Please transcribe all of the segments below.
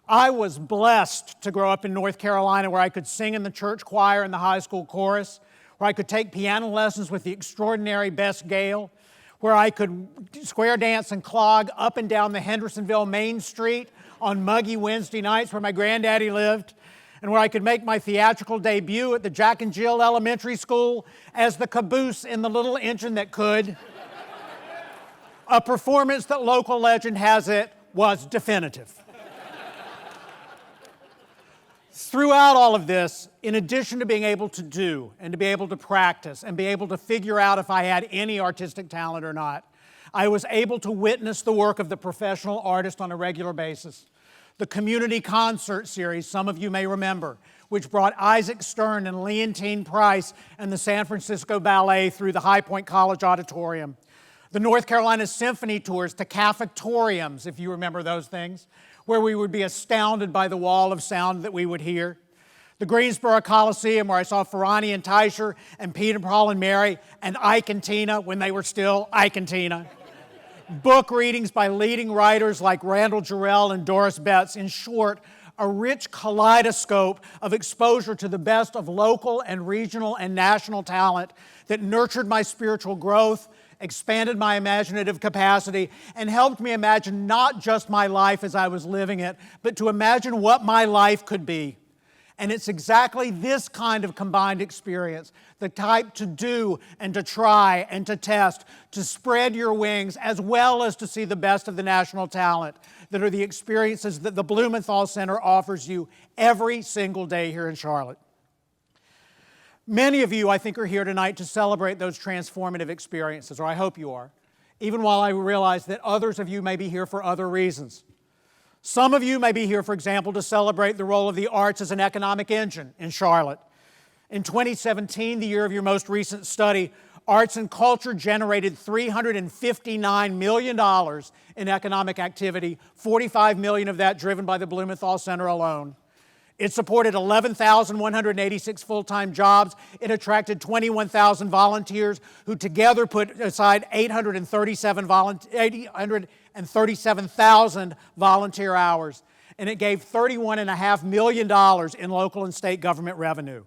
I was blessed to grow up in North Carolina, where I could sing in the church choir and the high school chorus, where I could take piano lessons with the extraordinary Bess Gale, where I could square dance and clog up and down the Hendersonville Main Street on muggy Wednesday nights where my granddaddy lived, and where I could make my theatrical debut at the Jack and Jill Elementary School as the caboose in The Little Engine That Could. A performance that local legend has it was definitive. Throughout all of this, in addition to being able to do and to be able to practice and be able to figure out if I had any artistic talent or not, I was able to witness the work of the professional artist on a regular basis. The community concert series, some of you may remember, which brought Isaac Stern and Leontine Price and the San Francisco Ballet through the High Point College Auditorium. The North Carolina Symphony tours to cafetoriums, if you remember those things, where we would be astounded by the wall of sound that we would hear. The Greensboro Coliseum, where I saw Ferrani and Teicher and Peter, Paul, and Mary, and Ike and Tina when they were still Ike and Tina. Book readings by leading writers like Randall Jarrell and Doris Betts. In short, a rich kaleidoscope of exposure to the best of local and regional and national talent that nurtured my spiritual growth, expanded my imaginative capacity, and helped me imagine not just my life as I was living it, but to imagine what my life could be. And it's exactly this kind of combined experience, the type to do and to try and to test, to spread your wings, as well as to see the best of the national talent, that are the experiences that the Blumenthal Center offers you every single day here in Charlotte. Many of you, I think, are here tonight to celebrate those transformative experiences, or I hope you are, even while I realize that others of you may be here for other reasons. Some of you may be here, for example, to celebrate the role of the arts as an economic engine in Charlotte. In 2017, the year of your most recent study, arts and culture generated $359 million in economic activity, $45 million of that driven by the Blumenthal Center alone. It supported 11,186 full-time jobs. It attracted 21,000 volunteers who together put aside 837,000 volunteer hours. And it gave $31.5 million in local and state government revenue.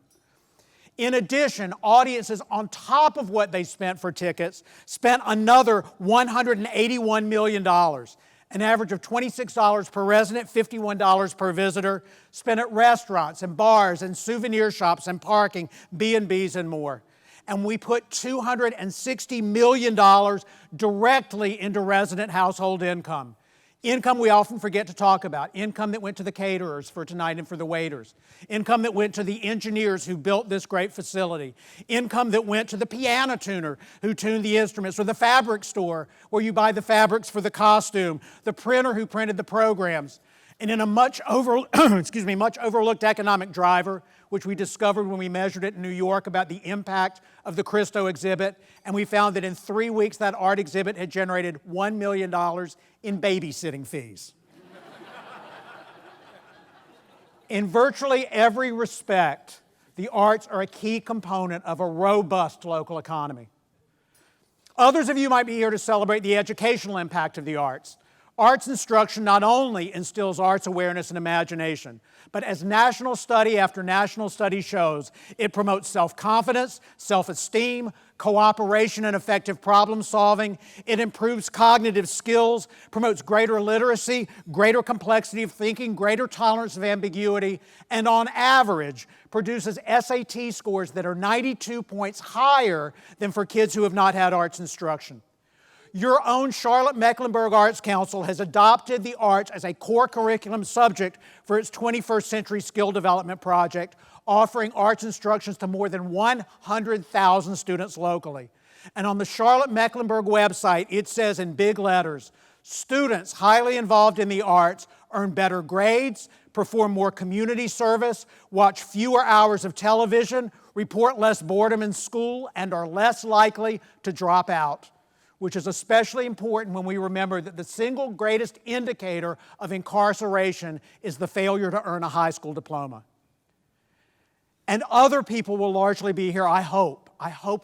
In addition, audiences on top of what they spent for tickets spent another $181 million. An average of $26 per resident, $51 per visitor, spent at restaurants and bars and souvenir shops and parking, B&Bs and more. And we put $260 million directly into resident household income. Income we often forget to talk about. Income that went to the caterers for tonight and for the waiters. Income that went to the engineers who built this great facility. Income that went to the piano tuner who tuned the instruments, or the fabric store where you buy the fabrics for the costume, the printer who printed the programs. And in a much overlooked economic driver, which we discovered when we measured it in New York about the impact of the Christo exhibit, and we found that in 3 weeks that art exhibit had generated $1 million in babysitting fees. In virtually every respect, the arts are a key component of a robust local economy. Others of you might be here to celebrate the educational impact of the arts. Arts instruction not only instills arts awareness and imagination, but as national study after national study shows, it promotes self-confidence, self-esteem, cooperation and effective problem solving. It improves cognitive skills, promotes greater literacy, greater complexity of thinking, greater tolerance of ambiguity, and on average produces SAT scores that are 92 points higher than for kids who have not had arts instruction. Your own Charlotte-Mecklenburg Arts Council has adopted the arts as a core curriculum subject for its 21st Century Skill Development Project, offering arts instructions to more than 100,000 students locally. And on the Charlotte-Mecklenburg website, it says in big letters, students highly involved in the arts earn better grades, perform more community service, watch fewer hours of television, report less boredom in school, and are less likely to drop out, which is especially important when we remember that the single greatest indicator of incarceration is the failure to earn a high school diploma. And other people will largely be here, I hope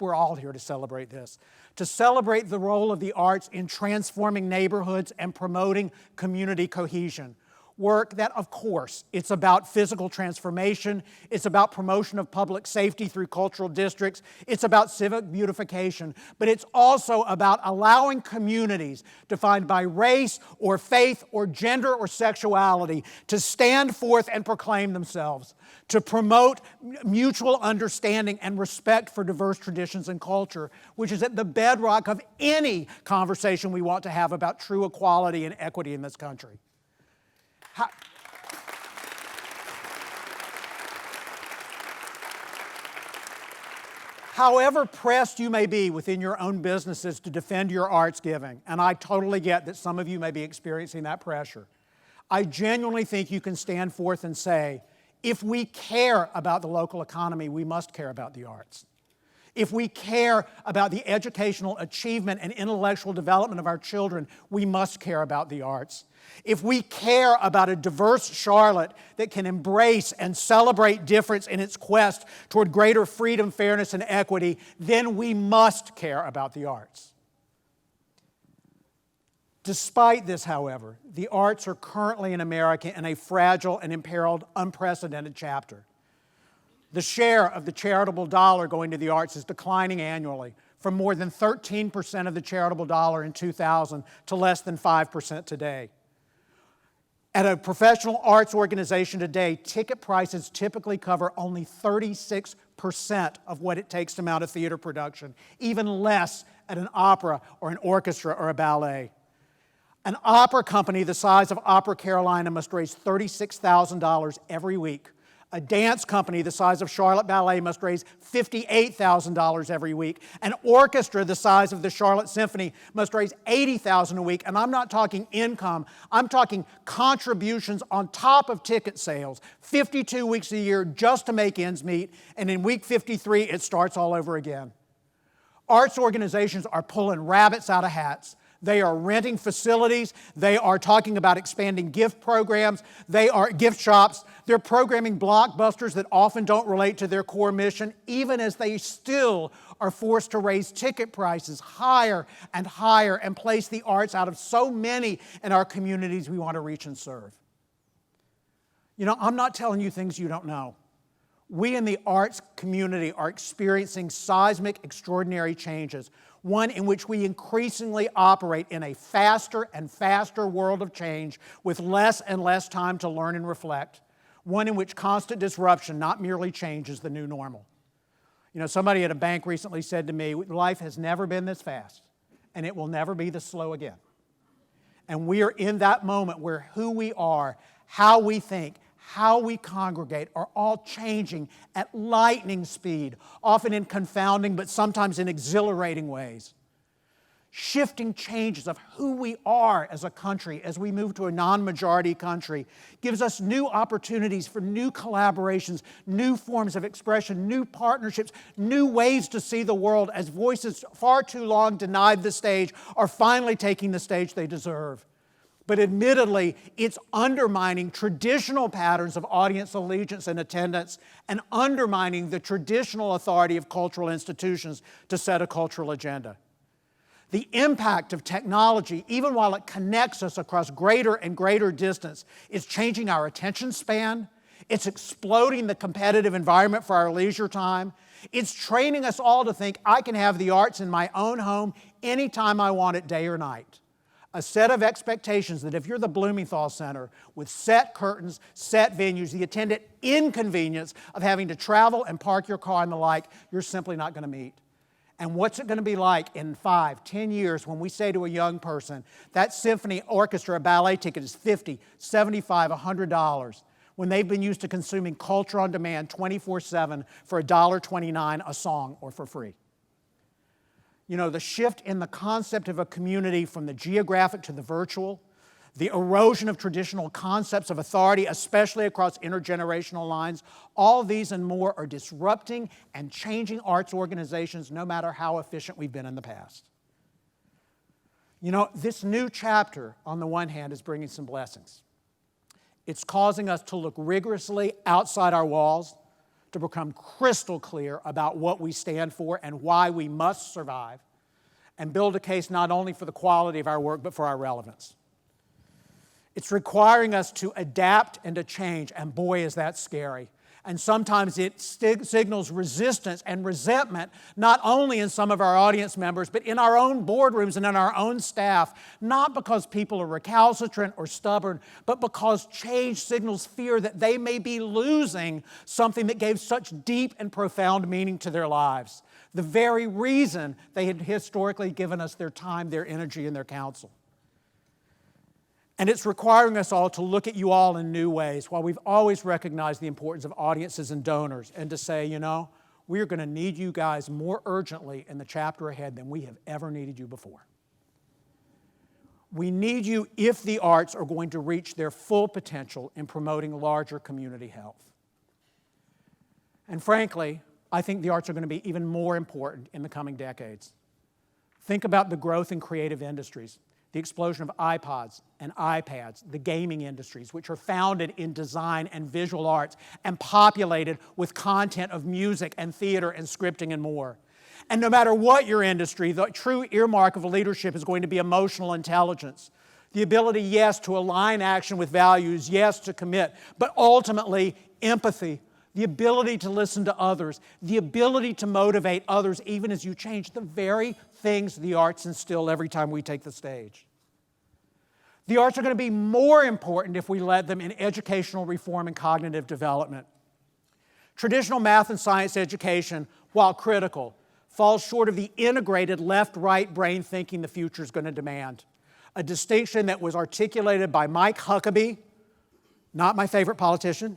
we're all here to celebrate this, to celebrate the role of the arts in transforming neighborhoods and promoting community cohesion. work that, of course, it's about physical transformation, it's about promotion of public safety through cultural districts, it's about civic beautification, but it's also about allowing communities defined by race or faith or gender or sexuality to stand forth and proclaim themselves, to promote mutual understanding and respect for diverse traditions and culture, which is at the bedrock of any conversation we want to have about true equality and equity in this country. However pressed you may be within your own businesses to defend your arts giving, and I totally get that some of you may be experiencing that pressure, I genuinely think you can stand forth and say, if we care about the local economy, we must care about the arts. If we care about the educational achievement and intellectual development of our children, we must care about the arts. If we care about a diverse Charlotte that can embrace and celebrate difference in its quest toward greater freedom, fairness, and equity, then we must care about the arts. Despite this, however, the arts are currently in America in a fragile and imperiled, unprecedented chapter. The share of the charitable dollar going to the arts is declining annually from more than 13% of the charitable dollar in 2000 to less than 5% today. At a professional arts organization today, ticket prices typically cover only 36% of what it takes to mount a theater production, even less at an opera or an orchestra or a ballet. An opera company the size of Opera Carolina must raise $36,000 every week. A dance company the size of Charlotte Ballet must raise $58,000 every week. An orchestra the size of the Charlotte Symphony must raise $80,000 a week. And I'm not talking income, I'm talking contributions on top of ticket sales, 52 weeks a year just to make ends meet. And in week 53, it starts all over again. Arts organizations are pulling rabbits out of hats. They are renting facilities. They are talking about expanding gift programs. They are gift shops. They're programming blockbusters that often don't relate to their core mission, even as they still are forced to raise ticket prices higher and higher and place the arts out of so many in our communities we want to reach and serve. You know, I'm not telling you things you don't know. We in the arts community are experiencing seismic, extraordinary changes, one in which we increasingly operate in a faster and faster world of change with less and less time to learn and reflect, one in which constant disruption, not merely change, is the new normal. You know, somebody at a bank recently said to me, life has never been this fast, and it will never be this slow again. And we are in that moment where who we are, how we think, how we congregate are all changing at lightning speed, often in confounding but sometimes in exhilarating ways. Shifting changes of who we are as a country as we move to a non-majority country gives us new opportunities for new collaborations, new forms of expression, new partnerships, new ways to see the world as voices far too long denied the stage are finally taking the stage they deserve. But admittedly, it's undermining traditional patterns of audience allegiance and attendance and undermining the traditional authority of cultural institutions to set a cultural agenda. The impact of technology, even while it connects us across greater and greater distance, is changing our attention span. It's exploding the competitive environment for our leisure time. It's training us all to think I can have the arts in my own home anytime I want it, day or night. A set of expectations that if you're the Blumenthal Center with set curtains, set venues, the attendant inconvenience of having to travel and park your car and the like, you're simply not going to meet. And what's it going to be like in 5, 10 years when we say to a young person, that symphony, orchestra, or ballet ticket is $50, $75, $100, when they've been used to consuming culture on demand 24/7 for $1.29 a song or for free? You know, the shift in the concept of a community from the geographic to the virtual, the erosion of traditional concepts of authority, especially across intergenerational lines, all these and more are disrupting and changing arts organizations no matter how efficient we've been in the past. You know, this new chapter, on the one hand, is bringing some blessings. It's causing us to look rigorously outside our walls, to become crystal clear about what we stand for and why we must survive, and build a case not only for the quality of our work, but for our relevance. It's requiring us to adapt and to change, and boy, is that scary. And sometimes it signals resistance and resentment, not only in some of our audience members, but in our own boardrooms and in our own staff, not because people are recalcitrant or stubborn, but because change signals fear that they may be losing something that gave such deep and profound meaning to their lives, the very reason they had historically given us their time, their energy, and their counsel. And it's requiring us all to look at you all in new ways, while we've always recognized the importance of audiences and donors, and to say, you know, we are going to need you guys more urgently in the chapter ahead than we have ever needed you before. We need you if the arts are going to reach their full potential in promoting larger community health. And frankly, I think the arts are going to be even more important in the coming decades. Think about the growth in creative industries, the explosion of iPods and iPads, the gaming industries, which are founded in design and visual arts and populated with content of music and theater and scripting and more. And no matter what your industry, the true earmark of leadership is going to be emotional intelligence. The ability, yes, to align action with values, yes, to commit, but ultimately empathy, the ability to listen to others, the ability to motivate others even as you change the very things the arts instill every time we take the stage. The arts are going to be more important if we led them in educational reform and cognitive development. Traditional math and science education, while critical, falls short of the integrated left-right brain thinking the future is going to demand. A distinction that was articulated by Mike Huckabee, not my favorite politician,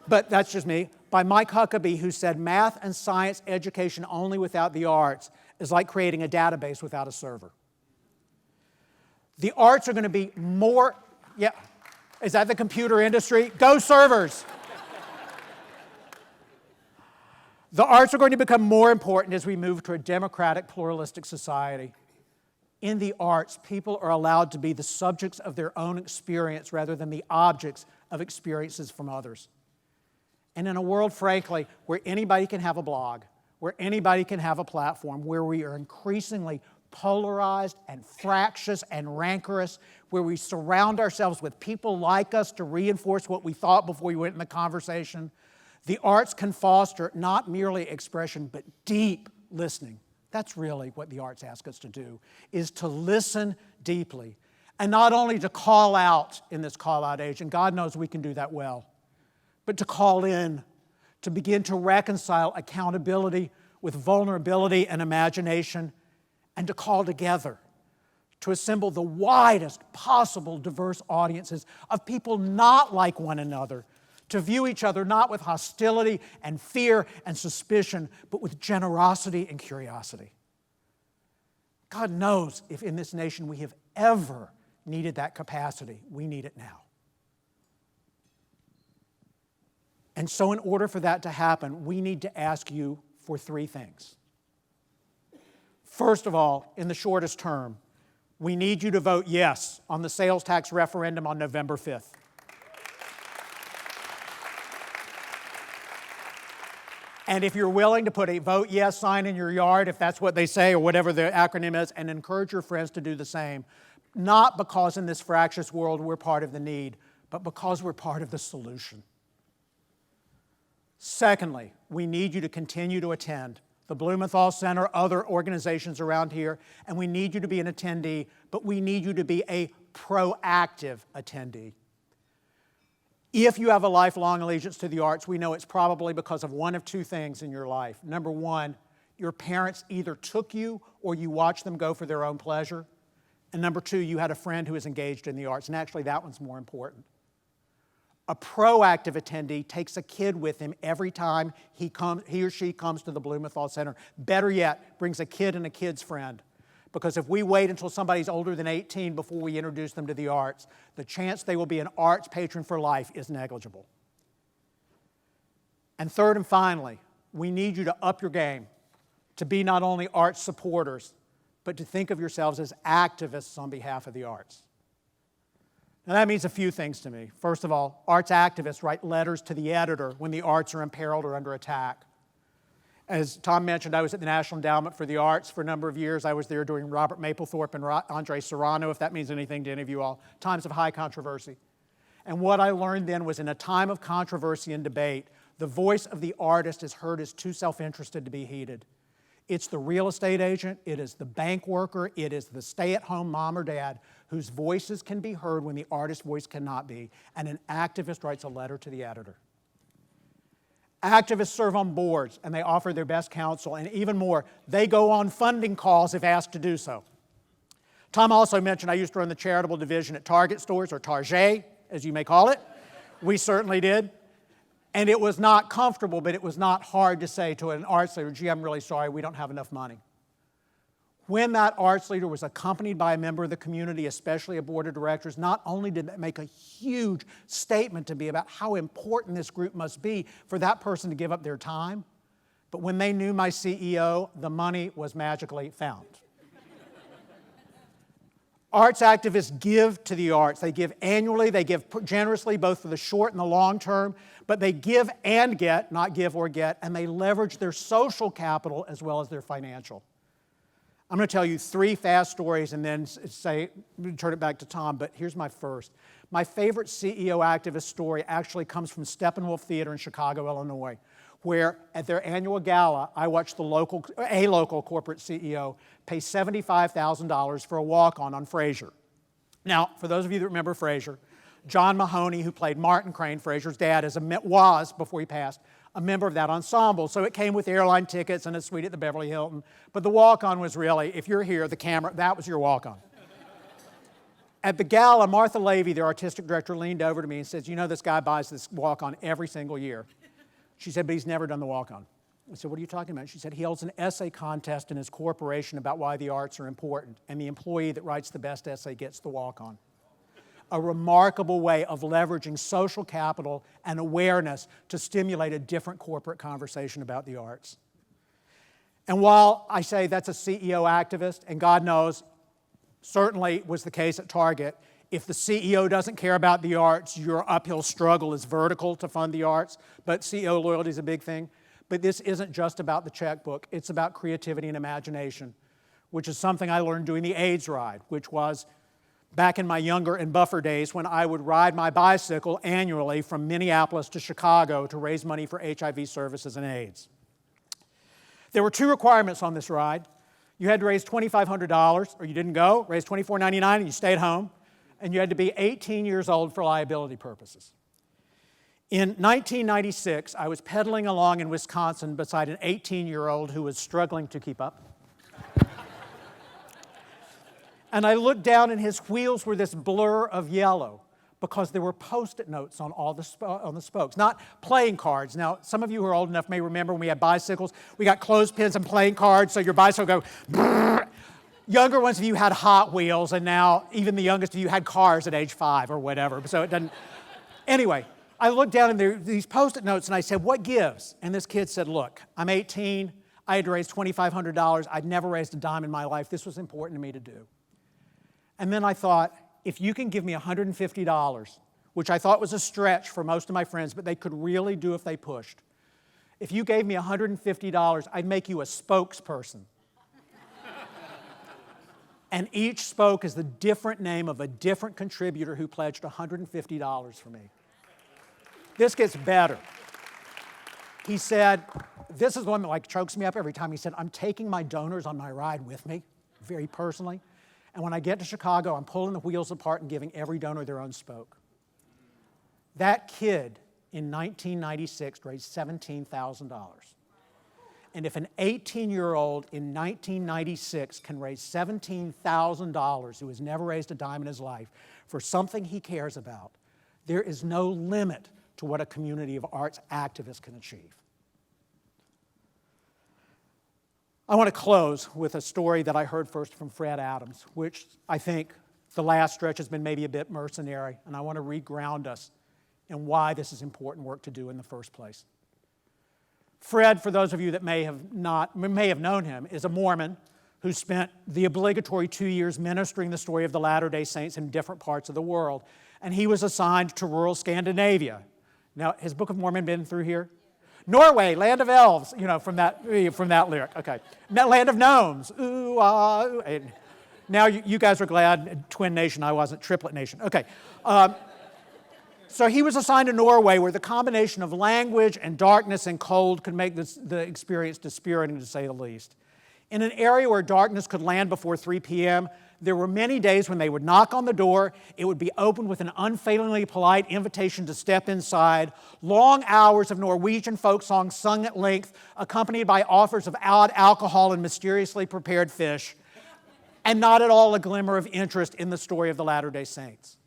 but that's just me, by Mike Huckabee, who said math and science education only without the arts is like creating a database without a server. The arts are going to be more, yeah, is that the computer industry? Go servers! The arts are going to become more important as we move to a democratic, pluralistic society. In the arts, people are allowed to be the subjects of their own experience rather than the objects of experiences from others. And in a world, frankly, where anybody can have a blog, where anybody can have a platform, where we are increasingly polarized and fractious and rancorous, where we surround ourselves with people like us to reinforce what we thought before we went in the conversation, the arts can foster not merely expression, but deep listening. That's really what the arts ask us to do, is to listen deeply. And not only to call out in this call-out age, and God knows we can do that well, but to call in, to begin to reconcile accountability with vulnerability and imagination, and to call together, to assemble the widest possible diverse audiences of people not like one another, to view each other not with hostility and fear and suspicion, but with generosity and curiosity. God knows if in this nation we have ever needed that capacity, we need it now. And so in order for that to happen, we need to ask you for three things. First of all, in the shortest term, we need you to vote yes on the sales tax referendum on November 5th. And if you're willing to put a vote yes sign in your yard, if that's what they say or whatever the acronym is, and encourage your friends to do the same, not because in this fractious world we're part of the need, but because we're part of the solution. Secondly, we need you to continue to attend the Blumenthal Center, other organizations around here, and we need you to be an attendee, but we need you to be a proactive attendee. If you have a lifelong allegiance to the arts, we know it's probably because of one of two things in your life. Number one, your parents either took you or you watched them go for their own pleasure. And number two, you had a friend who is engaged in the arts, and actually that one's more important. A proactive attendee takes a kid with him every time he or she comes to the Blumenthal Center. Better yet, brings a kid and a kid's friend. Because if we wait until somebody's older than 18 before we introduce them to the arts, the chance they will be an arts patron for life is negligible. And third and finally, we need you to up your game, to be not only arts supporters, but to think of yourselves as activists on behalf of the arts. Now that means a few things to me. First of all, arts activists write letters to the editor when the arts are imperiled or under attack. As Tom mentioned, I was at the National Endowment for the Arts for a number of years. I was there doing Robert Mapplethorpe and Andre Serrano, if that means anything to any of you all, times of high controversy. And what I learned then was in a time of controversy and debate, the voice of the artist is heard as too self-interested to be heeded. It's the real estate agent, it is the bank worker, it is the stay-at-home mom or dad whose voices can be heard when the artist's voice cannot be, and an activist writes a letter to the editor. Activists serve on boards, and they offer their best counsel, and even more, they go on funding calls if asked to do so. Tom also mentioned I used to run the charitable division at Target stores, or Target, as you may call it. We certainly did. And it was not comfortable, but it was not hard to say to an arts leader, gee, I'm really sorry, we don't have enough money. When that arts leader was accompanied by a member of the community, especially a board of directors, not only did that make a huge statement to me about how important this group must be for that person to give up their time, but when they knew my CEO, the money was magically found. Arts activists give to the arts. They give annually, they give generously, both for the short and the long term, but they give and get, not give or get, and they leverage their social capital as well as their financial. I'm going to tell you 3 fast stories and then turn it back to Tom, but here's my first. My favorite CEO activist story actually comes from Steppenwolf Theater in Chicago, Illinois, where at their annual gala, I watched a local corporate CEO pay $75,000 for a walk-on Frasier. Now, for those of you that remember Frasier, John Mahoney, who played Martin Crane, Frasier's dad, was, before he passed, a member of that ensemble. So it came with airline tickets and a suite at the Beverly Hilton. But the walk-on was really, if you're here, the camera, that was your walk-on. At the gala, Martha Lavey, their artistic director, leaned over to me and says, you know, this guy buys this walk-on every single year. She said, but he's never done the walk-on. I said, what are you talking about? She said, he holds an essay contest in his corporation about why the arts are important, and the employee that writes the best essay gets the walk-on. A remarkable way of leveraging social capital and awareness to stimulate a different corporate conversation about the arts. And while I say that's a CEO activist, and God knows, certainly was the case at Target, if the CEO doesn't care about the arts, your uphill struggle is vertical to fund the arts, but CEO loyalty is a big thing. But this isn't just about the checkbook, it's about creativity and imagination, which is something I learned doing the AIDS ride, which was back in my younger and buffer days when I would ride my bicycle annually from Minneapolis to Chicago to raise money for HIV services and AIDS. There were 2 requirements on this ride. You had to raise $2,500 or you didn't go, raise $24.99 and you stayed home, and you had to be 18 years old for liability purposes. In 1996, I was pedaling along in Wisconsin beside an 18-year-old who was struggling to keep up. And I looked down and his wheels were this blur of yellow because there were Post-it notes on all on the spokes, not playing cards. Now, some of you who are old enough may remember when we had bicycles, we got clothespins and playing cards, so your bicycle would go brrr. Younger ones of you had Hot Wheels, and now even the youngest of you had cars at age 5 or whatever, so it doesn't. Anyway, I looked down and there were these Post-it notes and I said, what gives? And this kid said, look, I'm 18, I had to raise $2,500, I'd never raised a dime in my life, this was important to me to do. And then I thought, if you can give me $150, which I thought was a stretch for most of my friends, but they could really do if they pushed. If you gave me $150, I'd make you a spokesperson. And each spoke is the different name of a different contributor who pledged $150 for me. This gets better. He said, this is the one that chokes me up every time. He said, I'm taking my donors on my ride with me, very personally. And when I get to Chicago, I'm pulling the wheels apart and giving every donor their own spoke. That kid in 1996 raised $17,000. And if an 18-year-old in 1996 can raise $17,000 who has never raised a dime in his life for something he cares about, there is no limit to what a community of arts activists can achieve. I want to close with a story that I heard first from Fred Adams, which I think the last stretch has been maybe a bit mercenary, and I want to reground us in why this is important work to do in the first place. Fred, for those of you that may have known him, is a Mormon who spent the obligatory 2 years ministering the story of the Latter-day Saints in different parts of the world, and he was assigned to rural Scandinavia. Now, has Book of Mormon been through here? Norway, land of elves, from that lyric. Okay. Land of gnomes. Ooh, ah, ooh. And now you guys are glad, twin nation, I wasn't, triplet nation. Okay. So he was assigned to Norway, where the combination of language and darkness and cold could make the experience dispiriting, to say the least. In an area where darkness could land before 3 p.m., there were many days when they would knock on the door, it would be opened with an unfailingly polite invitation to step inside, long hours of Norwegian folk songs sung at length, accompanied by offers of odd alcohol and mysteriously prepared fish, and not at all a glimmer of interest in the story of the Latter-day Saints.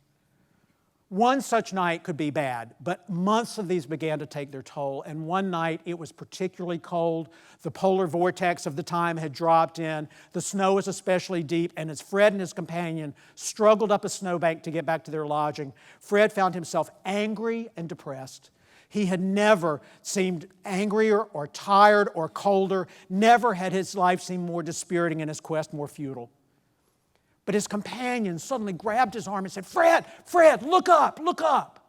One such night could be bad, but months of these began to take their toll, and one night it was particularly cold. The polar vortex of the time had dropped in, the snow was especially deep, and as Fred and his companion struggled up a snowbank to get back to their lodging, Fred found himself angry and depressed. He had never seemed angrier or tired or colder, never had his life seemed more dispiriting and his quest more futile. But his companion suddenly grabbed his arm and said, Fred, look up, look up.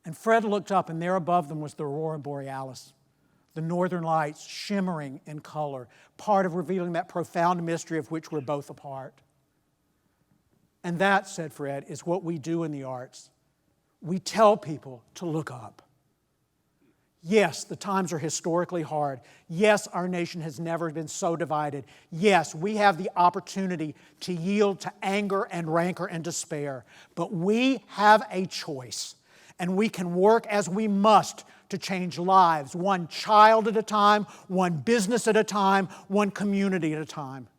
And Fred looked up, and there above them was the Aurora Borealis, the northern lights shimmering in color, part of revealing that profound mystery of which we're both a part. And that, said Fred, is what we do in the arts. We tell people to look up. Yes, the times are historically hard. Yes, our nation has never been so divided. Yes, we have the opportunity to yield to anger and rancor and despair. But we have a choice, and we can work as we must to change lives, one child at a time, one business at a time, one community at a time.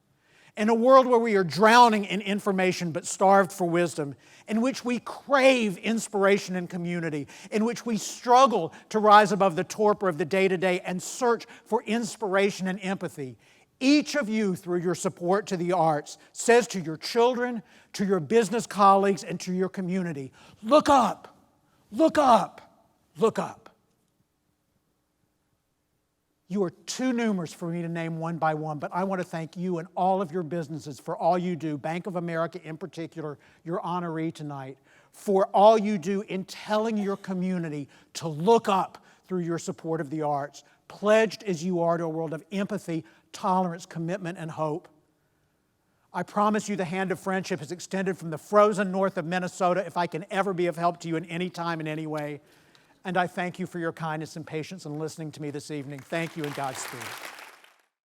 In a world where we are drowning in information but starved for wisdom, in which we crave inspiration and community, in which we struggle to rise above the torpor of the day-to-day and search for inspiration and empathy, each of you, through your support to the arts, says to your children, to your business colleagues, and to your community, look up, look up, look up. You are too numerous for me to name one by one, but I want to thank you and all of your businesses for all you do, Bank of America in particular, your honoree tonight, for all you do in telling your community to look up through your support of the arts, pledged as you are to a world of empathy, tolerance, commitment, and hope. I promise you the hand of friendship is extended from the frozen north of Minnesota if I can ever be of help to you in any time, in any way. And I thank you for your kindness and patience in listening to me this evening. Thank you and Godspeed.